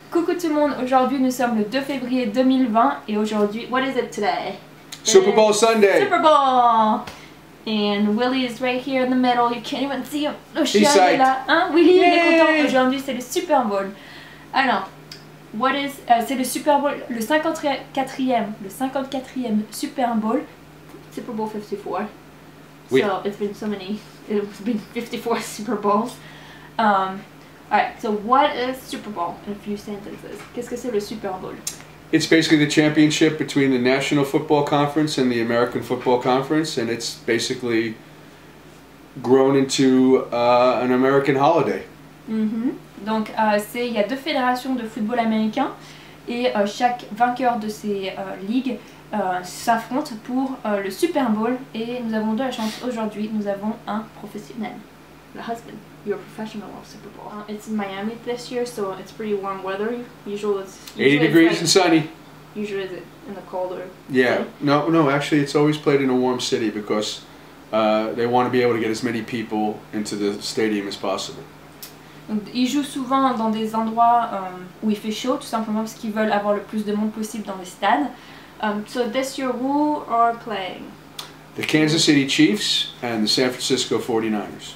Coucou tout le monde, aujourd'hui nous sommes le 2 février 2020 et aujourd'hui, what is it today? Super Bowl Sunday! Super Bowl! And Willie is right here in the middle, you can't even see him. Le chien il est là, hein? Willie il est content, aujourd'hui c'est le Super Bowl. Alors, c'est le Super Bowl, le 54e Super Bowl, Super Bowl 54. Oui. So it's been it's been 54 Super Bowls. Alright, so what is Super Bowl in a few sentences? Qu'est-ce que c'est le Super Bowl? It's basically the championship between the National Football Conference and the American Football Conference, and it's basically grown into an American holiday. Donc il y a deux fédérations de football américain et chaque vainqueur de ces ligues s'affronte pour le Super Bowl et nous avons de la chance aujourd'hui, nous avons un professionnel, le husband. You're a professional of Super Bowl. It's in Miami this year, so it's pretty warm weather. Usually it's 80 degrees like, and sunny. Usually it's in the colder. Yeah, city. no, actually it's always played in a warm city because they want to be able to get as many people into the stadium as possible. Donc, ils jouent souvent dans des endroits où il fait chaud, tout simplement parce qu'ils veulent avoir le plus de monde possible dans les stades. So this year, who are playing? The Kansas City Chiefs and the San Francisco 49ers.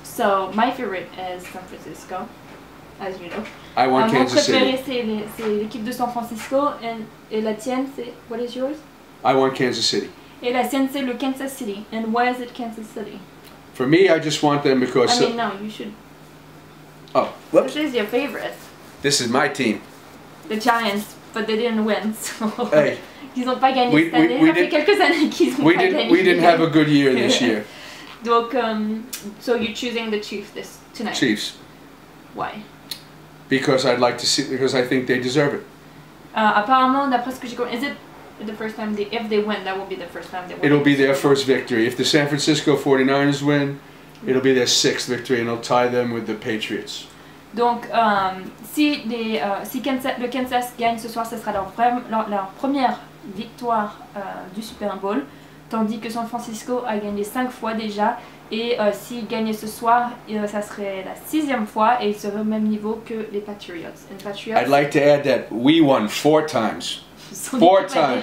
So my favorite is San Francisco, as you know. I want Kansas City. Mon préféré c'est l'équipe de San Francisco et la tienne c'est, what is yours? I want Kansas City. Et la tienne c'est le Kansas City. And why is it Kansas City? For me, I just want them because... I mean, no, you should... Oh, whoops. This is your favorite. This is my team. The Giants, but they didn't win, so... Hey. Ils n'ont pas gagné cette année, ça fait quelques années qu'ils n'ont pas gagné. We didn't have a good year this year. Donc, so you're choosing the Chiefs tonight? Chiefs. Why? Because I'd like to see, because I think they deserve it. Apparemment, d'après ce que j'ai compris, is it the first time if they win, that will be the first time they win? It'll be their first victory. If the San Francisco 49ers win, it'll be their 6th victory and it'll tie them with the Patriots. Donc, si le Kansas gagne ce soir, ce sera leur première victoire du Super Bowl. Tandis que San Francisco a gagné 5 fois déjà et s'ils gagnaient ce soir, ça serait la 6e fois et ils seraient au même niveau que les Patriots. I'd like to add that we won 4 times. 4 times.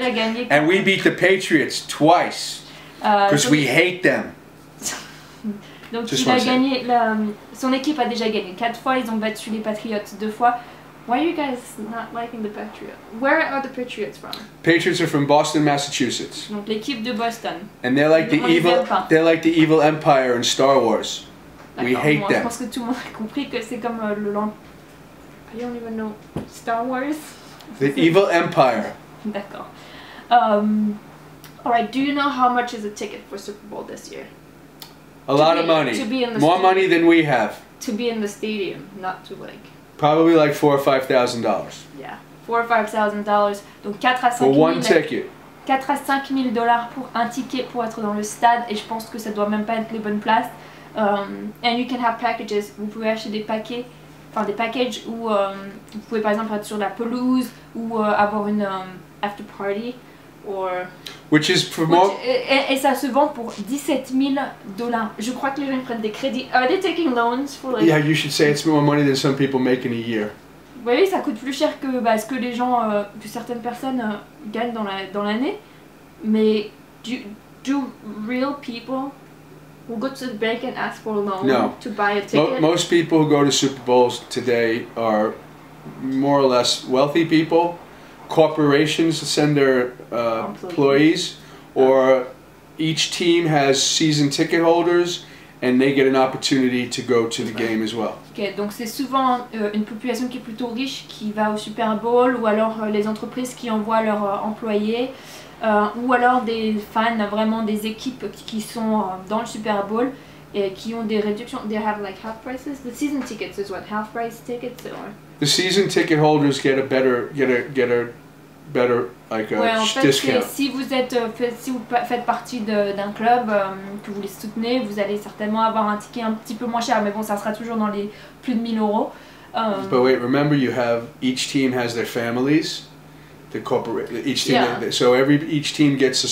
And we beat the Patriots twice because we hate them. Donc son équipe a déjà gagné 4 fois, ils ont battu les Patriots 2 fois. Why are you guys not liking the Patriots? Where are the Patriots from? Patriots are from Boston, Massachusetts. Donc l'équipe de Boston. And they're like the evil empire in Star Wars. We hate them. Je pense que tout le monde a compris que c'est comme I don't even know Star Wars. The evil empire. D'accord. Alright, do you know how much is a ticket for Super Bowl this year? A lot of money. More money than we have. To be in the stadium, not to like... Probably like $4,000 or $5,000. Yeah, $4,000 or $5,000. Donc 4 à 5 for 000. One ticket. 4 à 5 000 $ pour un ticket pour être dans le stade et je pense que ça doit même pas être les bonnes places. And you can have packages. Vous pouvez acheter des paquets, enfin des packages où vous pouvez par exemple être sur la pelouse ou avoir une after party. Et ça se vend pour $17 000. Je crois que les gens prennent des crédits. Are they taking loans for like... Yeah, you should say it's more money than some people make in a year. Oui, ça coûte plus cher que ce que les gens, que certaines personnes gagnent dans l'année. Mais do real people who go to the bank and ask for a loan to buy a ticket? Most people who go to Super Bowls today are more or less wealthy people. Corporations send their employees, or each team has season ticket holders and they get an opportunity to go to the game as well. Okay, donc c'est souvent une population qui est plutôt riche qui va au Super Bowl, ou alors les entreprises qui envoient leurs employés, ou alors des fans, vraiment des équipes qui sont dans le Super Bowl et qui ont des réductions. They have like half prices. The season tickets is what, half price tickets or? The season ticket holders get a better like a discount. Si vous faites partie d'un club que vous les soutenez, vous allez certainement avoir un ticket un petit peu moins cher, mais bon, ça sera toujours dans les plus de 1 000 €. But wait, remember each team has their families. Each team, so each team gets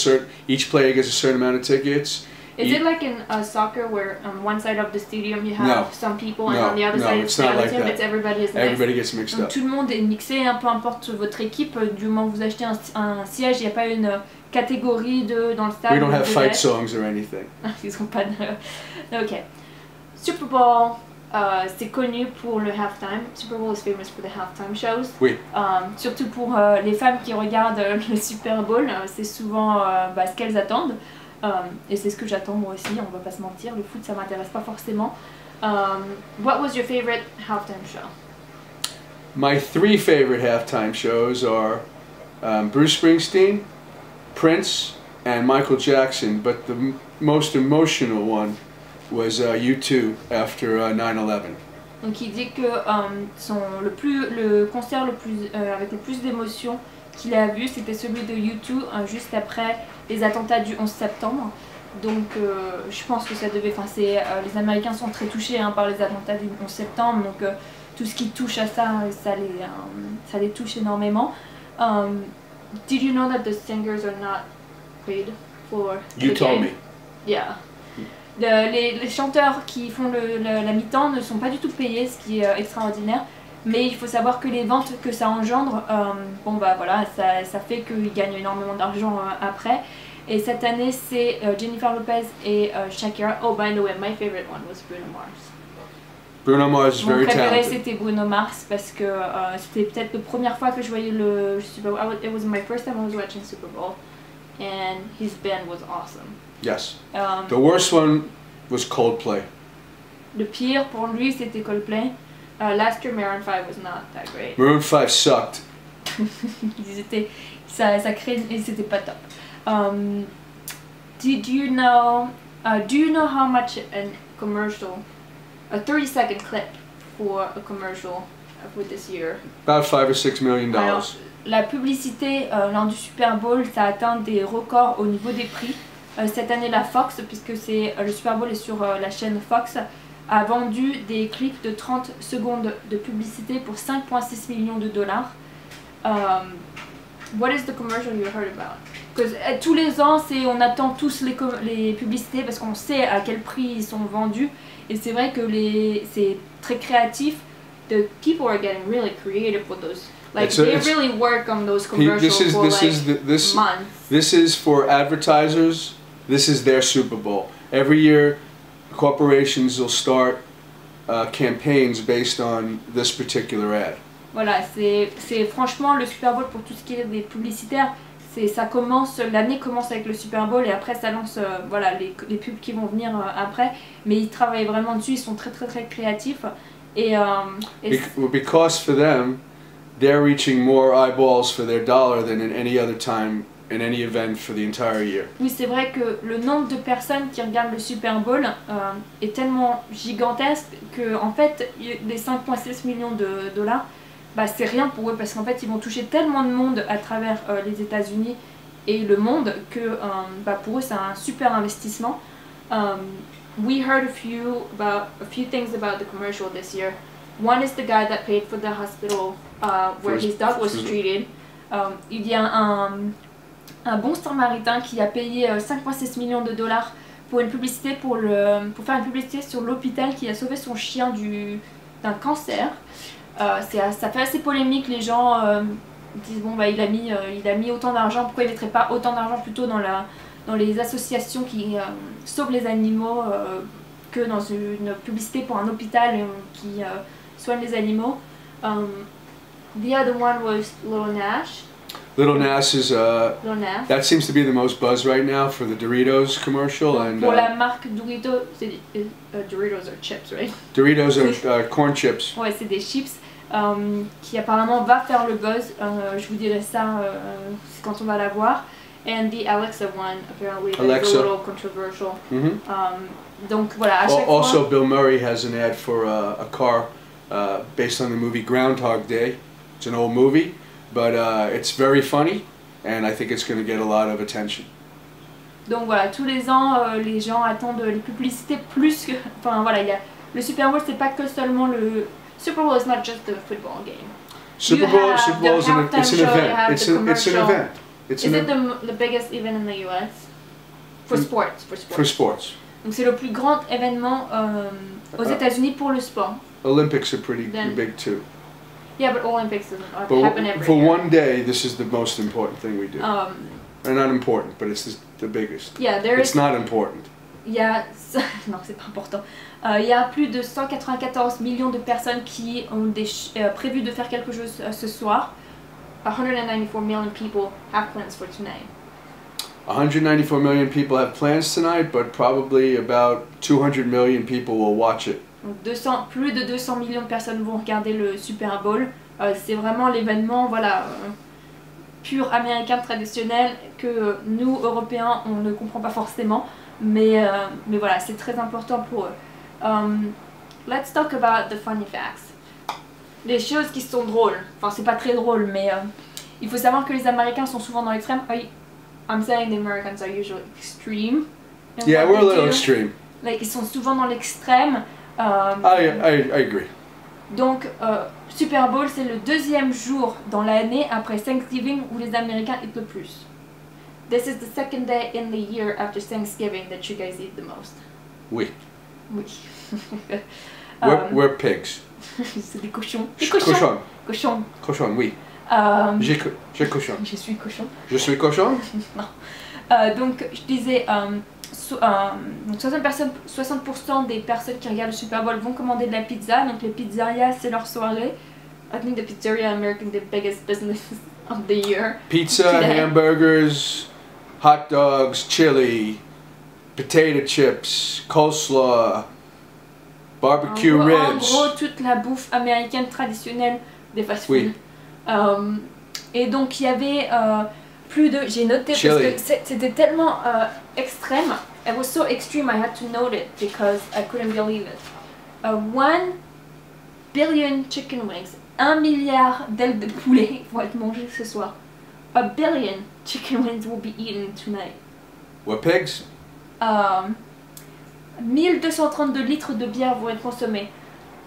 each player gets a certain amount of tickets, Is it like in soccer where on one side of the stadium you have No. some people and No, on the other no, side it's the not other like team, that. it's everybody is Everybody next. gets mixed Donc up. tout le monde est mixé, hein, peu importe votre équipe, du moment où vous achetez un siège, il n'y a pas une catégorie dans le stade. We don't have vous fight êtes. songs or anything. Ils ont pas de... Ok. Super Bowl, c'est connu pour le halftime. Super Bowl is famous for the halftime shows. Oui. Surtout pour les femmes qui regardent le Super Bowl, c'est souvent ce qu'elles attendent. Et c'est ce que j'attends moi aussi, on va pas se mentir, le foot ça m'intéresse pas forcément. What was your favorite halftime show? My 3 favorite halftime shows are Bruce Springsteen, Prince, and Michael Jackson, but the most emotional one was U2 after 9/11. Donc il dit que le concert avec le plus d'émotion qu'il a vu, c'était celui de U2 juste après les attentats du 11 septembre. Donc je pense que ça devait... les Américains sont très touchés par les attentats du 11 septembre, donc tout ce qui touche à ça, ça les touche énormément. Did you know that the singers are not paid for You the told game? me. Yeah. Les chanteurs qui font la mi-temps ne sont pas du tout payés, ce qui est extraordinaire. Mais il faut savoir que les ventes que ça engendre, ça fait qu'ils gagnent énormément d'argent après. Et cette année, c'est Jennifer Lopez et Shakira. Oh, by the way, my favorite one was Bruno Mars. Bruno Mars is Mon very préféré, talented. c'était Bruno Mars parce que c'était peut-être la première fois que je voyais le Super Bowl. It was my first time I was watching Super Bowl, and his band was awesome. Yes. The worst one was Coldplay. Le pire pour lui, c'était Coldplay. Last year, Maroon 5 was not that great. Maroon 5 sucked. Ça crée et c'était pas top. Do you know how much a 30-second clip for a commercial for this year? About $5 or $6 million. Alors, la publicité lors du Super Bowl, ça a atteint des records au niveau des prix. Cette année, la Fox, puisque le Super Bowl est sur la chaîne Fox, a vendu des clips de 30 secondes de publicité pour 5,6 millions de dollars. What is the commercial you heard about? Parce que tous les ans, on attend tous les publicités parce qu'on sait à quel prix ils sont vendus. Et c'est vrai que c'est très créatif. The people are getting really creative with those. Like they really work on those commercials for months. This is for advertisers. This is their Super Bowl. Every year, corporations will start campaigns based on this particular ad. Voilà, c'est franchement le Super Bowl pour tout ce qui est des publicitaires. L'année commence avec le Super Bowl et après ça lance les pubs qui vont venir après. Mais ils travaillent vraiment dessus, ils sont très très très créatifs. Because for them, they're reaching more eyeballs for their dollar than in any other time in any event for the entire year. Oui, c'est vrai que le nombre de personnes qui regardent le Super Bowl est tellement gigantesque que en fait les 5,6 millions de dollars, c'est rien pour eux parce qu'en fait ils vont toucher tellement de monde à travers les États-Unis et le monde que pour eux c'est un super investissement. We heard a few things about the commercial this year. One is the guy that paid for the hospital where his dog was treated. Il y a un bon samaritain qui a payé 5,6 millions de dollars pour une publicité pour faire une publicité sur l'hôpital qui a sauvé son chien d'un cancer. Ça fait assez polémique, les gens disent il a mis autant d'argent, pourquoi il ne mettrait pas autant d'argent plutôt dans les associations qui sauvent les animaux que dans une publicité pour un hôpital qui soigne les animaux. The other one was Lil Nas. Lil Nas is that seems to be the most buzz right now for the Doritos commercial. And pour la marque Doritos, Doritos are chips, right? Doritos are corn chips. Ouais, c'est des chips qui apparemment va faire le buzz. Je vous dirai ça quand on va la voir. And the Alexa one, apparently, that's a little controversial. Donc voilà, à chaque fois... Also, Bill Murray has an ad for a car based on the movie Groundhog Day. It's an old movie, but it's very funny, and I think it's going to get a lot of attention. Donc voilà, tous les ans, les gens attendent les publicités plus que... Enfin voilà, le Super Bowl, c'est pas que seulement le... Super Bowl is not just the football game. Super Bowl is an event. It's an event. Is it the biggest event in the US? For sports. For sports. Donc c'est le plus grand événement aux États-Unis pour le sport. Olympics are pretty big too. Yeah, but Olympics doesn't happen every for year. one day, this is the most important thing we do. Not important, but it's the biggest. Yeah, it's not important. Non, c'est pas important. Il y a plus de 194 millions de personnes qui ont prévu de faire quelque chose ce soir. 194 million people have plans for tonight. 194 million people have plans tonight, but probably about 200 million people will watch it. Donc plus de 200 millions de personnes vont regarder le Super Bowl. C'est vraiment l'événement, voilà, pur américain traditionnel que nous, Européens, on ne comprend pas forcément. Mais voilà, c'est très important pour eux. Let's talk about the funny facts. Les choses qui sont drôles. Enfin, c'est pas très drôle, mais il faut savoir que les Américains sont souvent dans l'extrême. I'm saying the Americans are usually extreme. Yeah, we're a little extreme. Like, ils sont souvent dans l'extrême. I agree. Donc, Super Bowl, c'est le deuxième jour dans l'année après Thanksgiving où les Américains eat le plus. This is the second day in the year after Thanksgiving that you guys eat the most. Oui. Oui. We're pigs. C'est des cochons. Des cochons. Cochons. Cochon, oui. J'ai cochon. Je suis cochon. Je suis cochon? Non. Donc, je disais, 60% des personnes qui regardent le Super Bowl vont commander de la pizza. Donc, les pizzerias, c'est leur soirée. I think the pizzeria in America is the biggest business of the year. Pizza, today. Hamburgers, hot dogs, chili, potato chips, coleslaw, barbecue ribs. En gros, toute la bouffe américaine traditionnelle des fast-food. Oui. Et donc, il y avait plus de... J'ai noté chili. parce que c'était tellement extrême. It was so extreme, I had to note it because I couldn't believe it. 1 billion chicken wings. 1 milliard d'ailes de poulet vont être mangées ce soir. 1 billion chicken wings will be eaten tonight. We're pigs? 1232 litres de bière vont être consommés.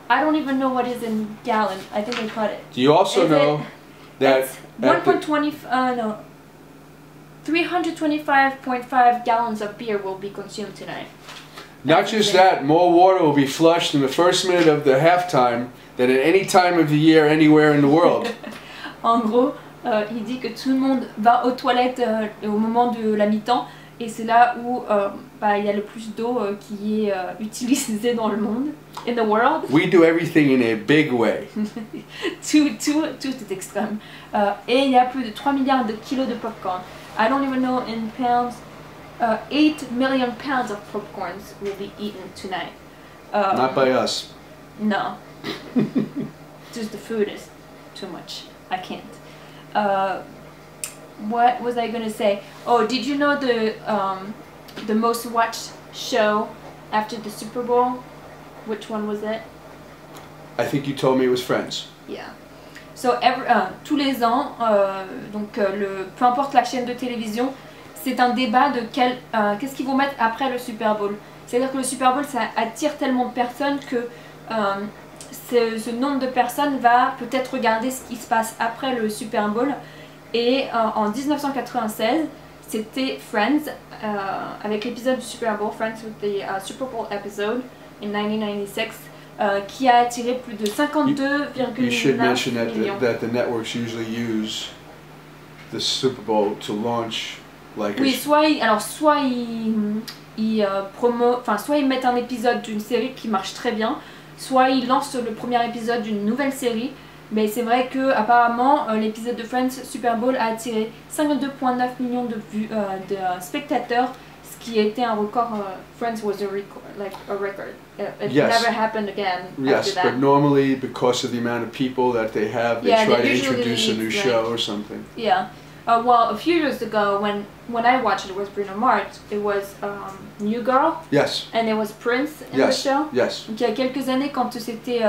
I don't even know what is in gallon. I think I put it. Do you also know that... 325.5 gallons of beer will be consumed tonight. Not just that, more water will be flushed in the first minute of the halftime than at any time of the year anywhere in the world. En gros, il dit que tout le monde va aux toilettes au moment de la mi-temps et c'est là où il y a le plus d'eau qui est utilisée dans le monde, in the world. We do everything in a big way. tout est extrême. Et il y a plus de 3 milliards de kilos de popcorn. I don't even know in pounds. 8 million pounds of popcorns will be eaten tonight. Not by us. No. Just the food is too much. I can't. What was I gonna say? Oh, did you know the most watched show after the Super Bowl? Which one was it? I think you told me it was Friends. Yeah. So tous les ans, peu importe la chaîne de télévision, c'est un débat de qu'est-ce qu'ils vont mettre après le Super Bowl. C'est-à-dire que le Super Bowl, ça attire tellement de personnes que ce nombre de personnes va peut-être regarder ce qui se passe après le Super Bowl. Et en 1996, c'était Friends, avec l'épisode du Super Bowl, Friends with the Super Bowl episode in 1996, qui a attiré plus de 52,9 You should mention millions. that the networks usually use the Super Bowl to launch like Oui, soit ils mettent un épisode d'une série qui marche très bien, soit ils lancent le premier épisode d'une nouvelle série. Mais c'est vrai que apparemment l'épisode de Friends Super Bowl a attiré 52,9 millions de spectateurs, ce qui était un record. Friends was a record. It Yes. never happened again Yes, after that. but normally because of the amount of people that they have, they Yeah, try they to usually introduce a new like- show or something. Yeah. Well, a few years ago, when I watched it was Bruno Mars. It was New Girl, Yes, and it was Prince in yes, the show. yes. Donc il y a quelques années, quand c'était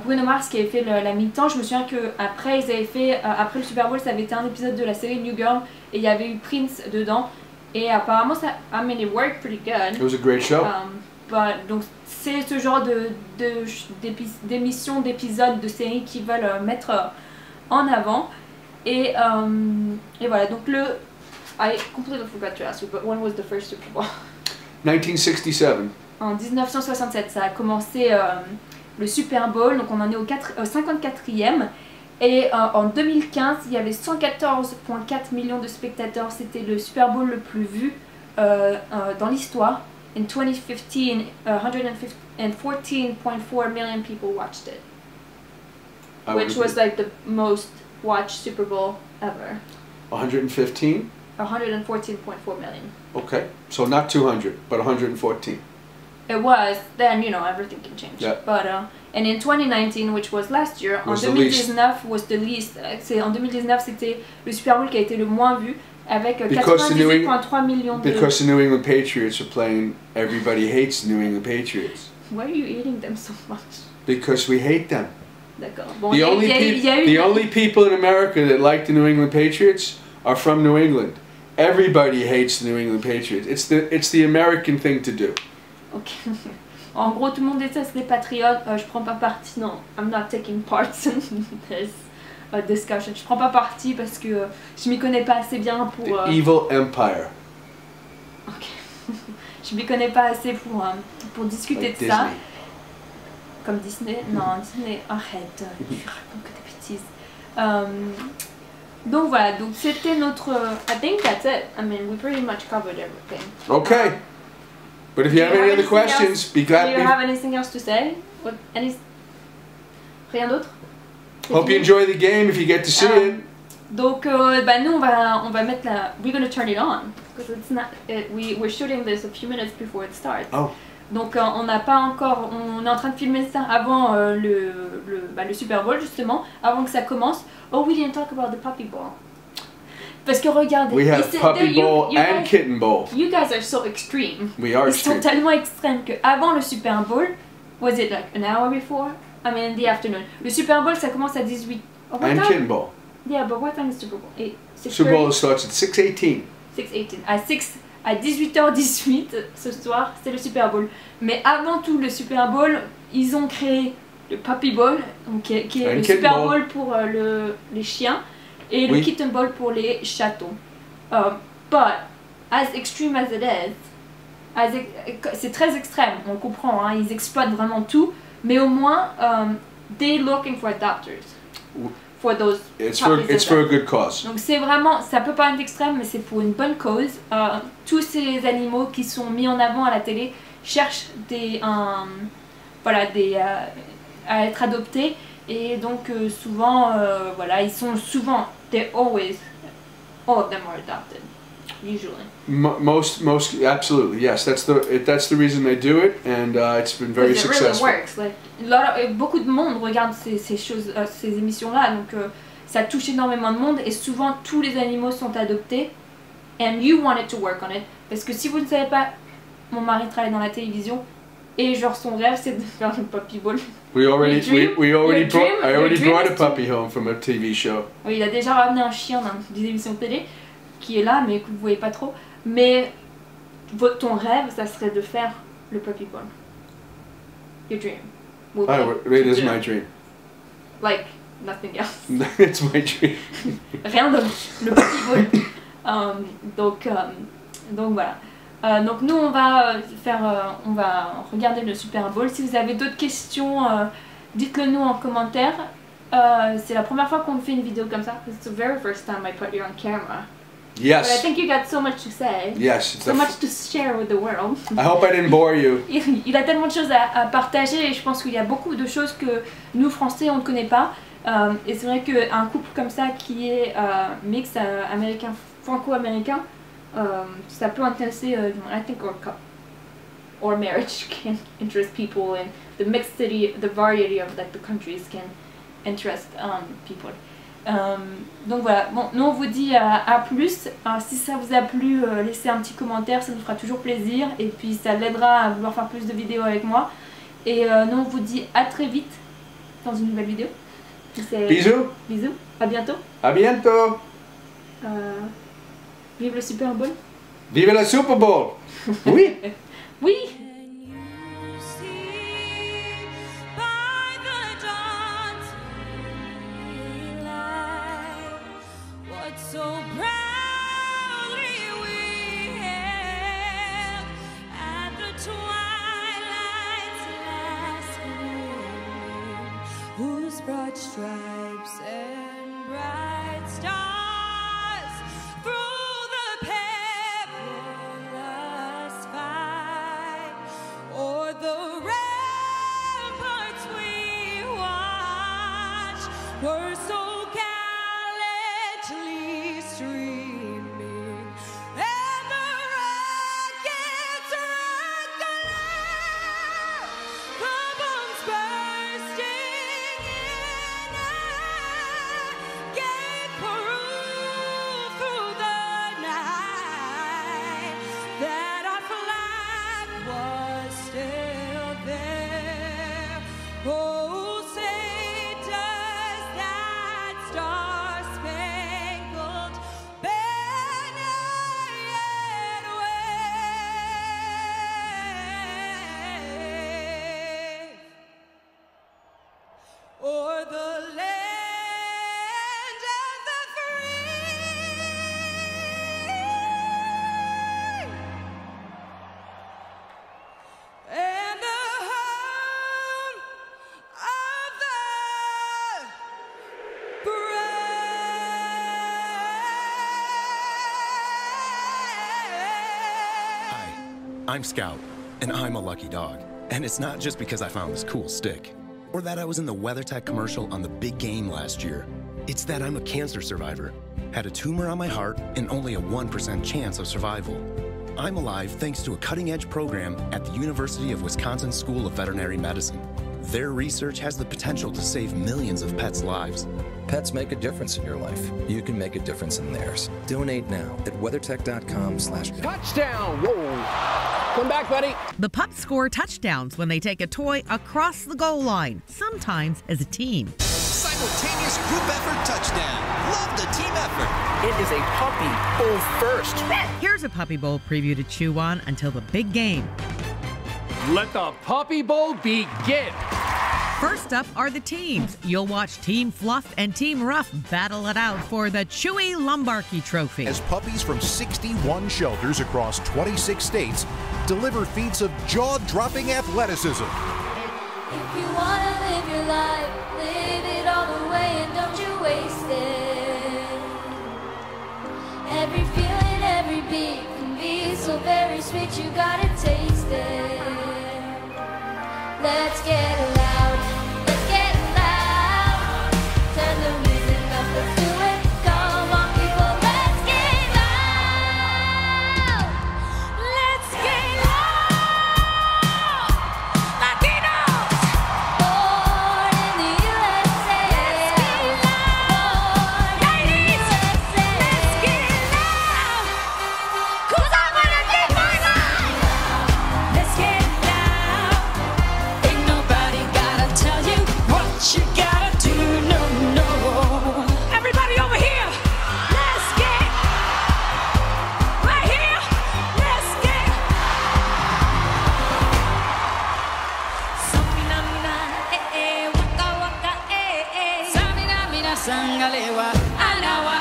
Bruno Mars qui avait fait la mi-temps, je me souviens que après ils avaient fait après le Super Bowl, ça avait été un épisode de la série New Girl et il y avait eu Prince dedans et apparemment ça, I mean it worked pretty good. It was a great show. Donc c'est ce genre d'émissions, d'épisodes, de séries qui veulent mettre en avant et voilà. Donc I completely forgot to ask you, but when was the first Super Bowl? 1967. En 1967, ça a commencé le Super Bowl, donc on en est au 54e. Et en 2015, il y avait 114,4 millions de spectateurs. C'était le Super Bowl le plus vu dans l'histoire. In 2015, 114.4 million people watched it, which was like the most watched Super Bowl ever. 115? 114.4 million. Okay, so not 200, but 114. It was, then, you know, everything can change. Yeah. But, and in 2019, which was last year, en 2019 was the least. En 2019, c'était le Super Bowl qui a été le moins vu, avec 98,3 millions de... Because the New England Patriots are playing, everybody hates the New England Patriots. Why are you eating them so much? Because we hate them. D'accord. Bon, the only people in America that like the New England Patriots are from New England. Everybody hates the New England Patriots. It's the American thing to do. Ok. En gros, tout le monde déteste les Patriotes. Je prends pas parti. Non, I'm not taking part in this discussion. Je prends pas parti parce que je m'y connais pas assez bien pour. The Evil Empire. Ok. Je m'y connais pas assez pour discuter like de Disney. ça. Comme Disney. Non, Disney. Arrête. Tu racontes que des bêtises. Donc voilà. Donc c'était notre. I think that's it. I mean, we pretty much covered everything. Okay. But if you have any other questions, be glad. Do you have anything else to say? Rien d'autre? Hope you enjoy the game if you get to see it. Donc, bah nous on va mettre la. We're gonna turn it on because it's not. We're shooting this a few minutes before it starts. Oh. Donc on n'a pas encore. On est en train de filmer ça avant le Super Bowl justement, avant que ça commence. Oh, we didn't talk about the Puppy Bowl. Parce que regardez, we have Puppy Bowl and Kitten Bowl. You guys are so extreme. We are extreme. Ils sont tellement extrêmes que avant le Super Bowl, was it like an hour before? I mean, in the afternoon. Le Super Bowl, ça commence à 18. Oh, and time? Kitten Bowl. Yeah, but what time is Super Bowl? Super Bowl starts at 6:18. 6:18. À 18h18 ce soir, c'est le Super Bowl. Mais avant tout le Super Bowl, ils ont créé le Puppy Bowl, donc, qui est le Super Bowl pour les chiens, et le Kitten Bowl pour les chatons. But, as extreme as it is, c'est très extrême, on comprend, hein, ils exploitent vraiment tout, mais au moins, they're looking for adopters. For those it's for a good cause. Donc c'est vraiment, ça peut paraître extrême, mais c'est pour une bonne cause. Tous ces animaux qui sont mis en avant à la télé cherchent à être adoptés, et donc souvent, voilà, ils sont souvent, all of them are adopted, usually. Most, absolutely, yes. That's the reason they do it, and it's been very successful. It really works. Like, beaucoup de monde regarde ces choses, ces émissions-là, donc ça touche énormément de monde, et souvent tous les animaux sont adoptés. And you wanted to work on it, parce que si vous ne savez pas, mon mari travaille dans la télévision, et genre son rêve c'est de faire le Puppy Bowl. I already brought a puppy home from a TV show. Oui, il a déjà ramené un chien dans des émissions de télé, qui est là, mais que vous voyez pas trop. Mais ton rêve, ça serait de faire le Puppy Bowl. Your dream. It is my dream. Like nothing else. It's my dream. Rien d'autre. Le Puppy Bowl. Donc voilà. Donc nous on va regarder le Super Bowl. Si vous avez d'autres questions, dites-le nous en commentaire. C'est la première fois qu'on fait une vidéo comme ça. It's the very first time I put you on camera. Yes. But I think you got so much to say. Yes. So much to share with the world. I hope I didn't bore you. Il a tellement de choses à partager, et je pense qu'il y a beaucoup de choses que nous Français on ne connaît pas. Et c'est vrai qu'un couple comme ça qui est mix américain, franco-américain, ça peut intéresser, I think, or marriage can interest people, and the mixity, the variety of like the countries can interest people. Donc voilà, bon, nous on vous dit à plus. Si ça vous a plu, laissez un petit commentaire, ça nous fera toujours plaisir, et puis ça l'aidera à vouloir faire plus de vidéos avec moi. Et nous on vous dit à très vite dans une nouvelle vidéo. Bisous. Bisous, à bientôt. À bientôt. Vive le Super Bowl. Vive le Super Bowl. Oui. Oui. So proudly broad stripes and bright stars through the perilous fight, o'er the ramparts we watch were so gallantly streaming, and the rockets regular, the bombs bursting in air, gave proof through the night that our flag was still there. Oh, say does that star-spangled banner yet wave o'er the land of the free and the home of the brave. Hi, I'm Scout, and I'm a lucky dog. And it's not just because I found this cool stick, or that I was in the WeatherTech commercial on the big game last year. It's that I'm a cancer survivor, had a tumor on my heart, and only a 1% chance of survival. I'm alive thanks to a cutting-edge program at the University of Wisconsin School of Veterinary Medicine. Their research has the potential to save millions of pets' lives. Pets make a difference in your life. You can make a difference in theirs. Donate now at WeatherTech.com/. Touchdown! Whoa! Come back, buddy. The pups score touchdowns when they take a toy across the goal line, sometimes as a team. Simultaneous group effort touchdown. Love the team effort. It is a puppy bowl first. Here's a Puppy Bowl preview to chew on until the big game. Let the Puppy Bowl begin. First up are the teams. You'll watch Team Fluff and Team Rough battle it out for the Chewy Lombardi Trophy. As puppies from 61 shelters across 26 states deliver feats of jaw-dropping athleticism. If you wanna live your life, live it all the way and don't you waste it. Every feeling, every beat can be so very sweet, you gotta taste it. Let's get loud, let's get loud. Turn the music up, let's do it. Come on people, let's get loud. Let's get loud. Latinos, born in the USA. Let's get loud. Ladies, let's get loud. 'Cause I'm gonna get my life. Let's get loud. Ain't nobody gotta tell you what you gotta do. No, no. Everybody over here, let's get right here. Let's get. Samina mina, waka waka, samina mina sangalewa, anawa.